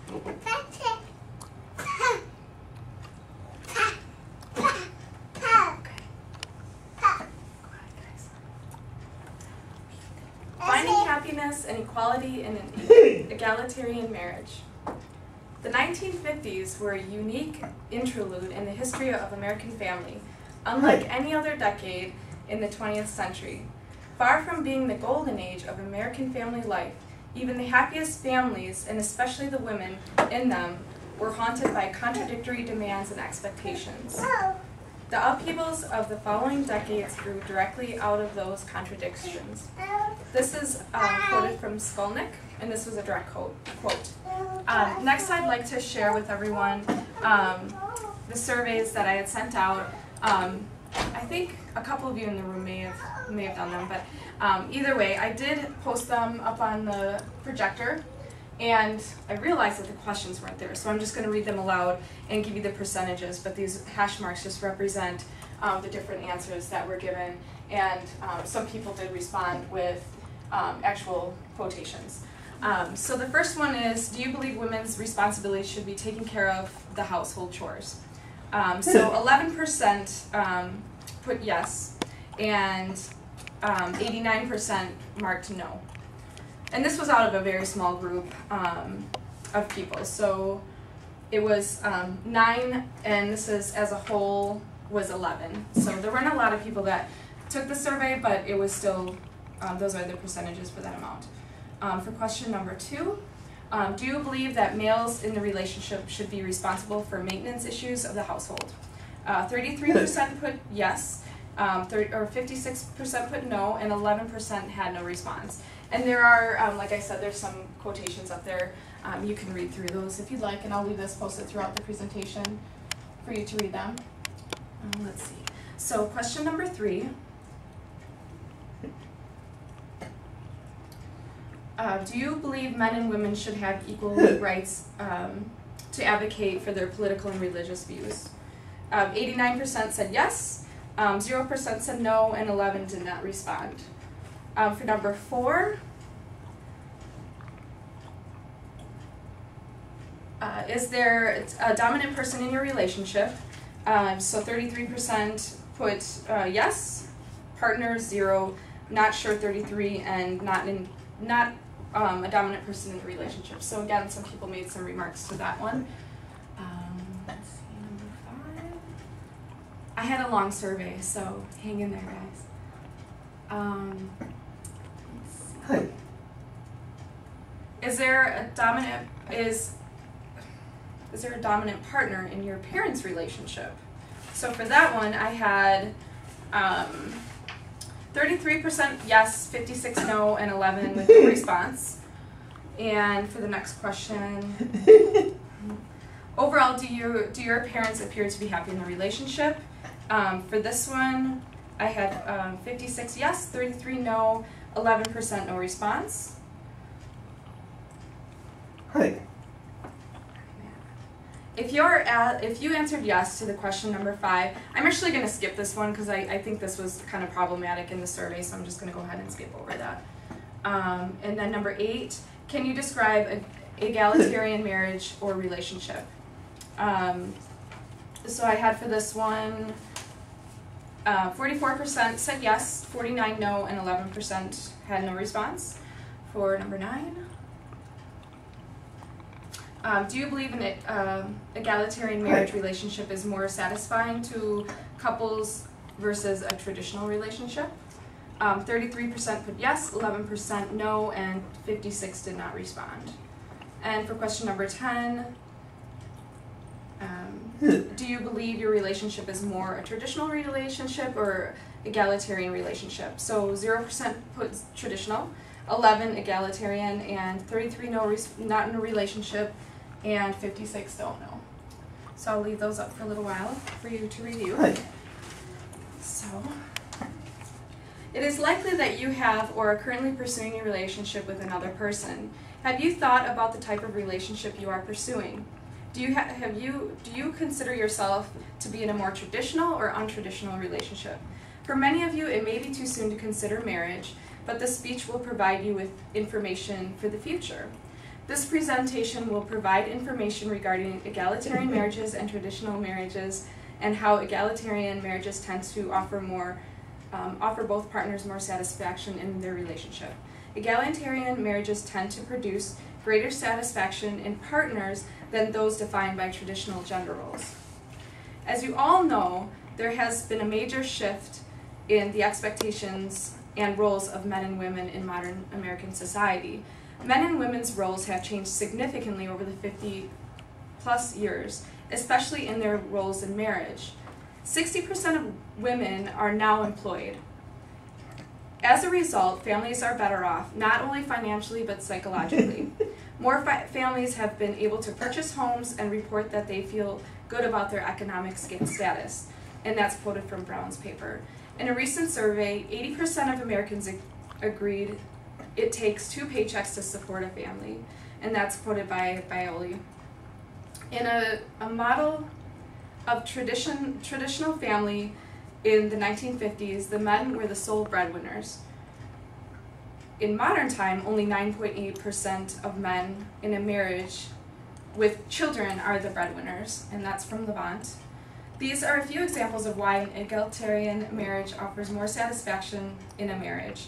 Finding happiness and equality in an egalitarian marriage. The 1950s were a unique interlude in the history of American family, unlike any other decade in the 20th century. Far from being the golden age of American family life, even the happiest families, and especially the women in them, were haunted by contradictory demands and expectations. The upheavals of the following decades grew directly out of those contradictions. This is quoted from Skolnick, and this was a direct quote. Next, I'd like to share with everyone the surveys that I had sent out. I think a couple of you in the room may have done them, but either way, I did post them up on the projector, and I realized that the questions weren't there, so I'm just going to read them aloud and give you the percentages, but these hash marks just represent the different answers that were given, and some people did respond with actual quotations. So the first one is, do you believe women's responsibilities should be taking care of the household chores? So 11% put yes, and 89% marked no. And this was out of a very small group of people. So it was 9, and this is as a whole was 11. So there weren't a lot of people that took the survey, but it was still, those are the percentages for that amount. For question number 2, do you believe that males in the relationship should be responsible for maintenance issues of the household? 33% put yes, 56% put no, and 11% had no response. And there are, like I said, there's some quotations up there. You can read through those if you'd like, and I'll leave this posted throughout the presentation for you to read them. Let's see. So question number 3. Do you believe men and women should have equal rights to advocate for their political and religious views? 89% said yes, 0% said no, and 11 did not respond. For number 4, is there a dominant person in your relationship? So 33% put yes, partner 0, not sure 33, and not a dominant person in the relationship. So again, some people made some remarks to that one. Let's see, number 5. I had a long survey, so hang in there, guys. Let's see. Is there a dominant partner in your parents' relationship? So for that one, I had 33% yes, 56 no, and 11 with no response. And for the next question, overall, do your parents appear to be happy in the relationship? For this one, I had 56 yes, 33 no, 11% no response. Hi. If you answered yes to the question number 5, I'm actually going to skip this one because I think this was kind of problematic in the survey, so I'm just going to go ahead and skip over that. And then number 8, can you describe an egalitarian marriage or relationship? So I had for this one, 44% said yes, 49 no, and 11% had no response. For number 9, do you believe an egalitarian marriage relationship is more satisfying to couples versus a traditional relationship? 33% put yes, 11% no, and 56 did not respond. And for question number 10, do you believe your relationship is more a traditional relationship or egalitarian relationship? So 0% put traditional, 11 egalitarian, and 33 no, not in a relationship, and 56 don't know. So I'll leave those up for a little while for you to review. So, it is likely that you have or are currently pursuing a relationship with another person. Have you thought about the type of relationship you are pursuing? Do you consider yourself to be in a more traditional or untraditional relationship? For many of you, it may be too soon to consider marriage, but this speech will provide you with information for the future. This presentation will provide information regarding egalitarian marriages and traditional marriages, and how egalitarian marriages tend to offer both partners more satisfaction in their relationship. Egalitarian marriages tend to produce greater satisfaction in partners than those defined by traditional gender roles. As you all know, there has been a major shift in the expectations and roles of men and women in modern American society. Men and women's roles have changed significantly over the 50+ years, especially in their roles in marriage. 60% of women are now employed. As a result, families are better off, not only financially but psychologically. More families have been able to purchase homes and report that they feel good about their economic status, and that's quoted from Brown's paper. In a recent survey, 80% of Americans agreed it takes 2 paychecks to support a family, and that's quoted by Bioli. In a model of traditional family in the 1950s, the men were the sole breadwinners. In modern time, only 9.8% of men in a marriage with children are the breadwinners, and that's from Levant. These are a few examples of why an egalitarian marriage offers more satisfaction in a marriage.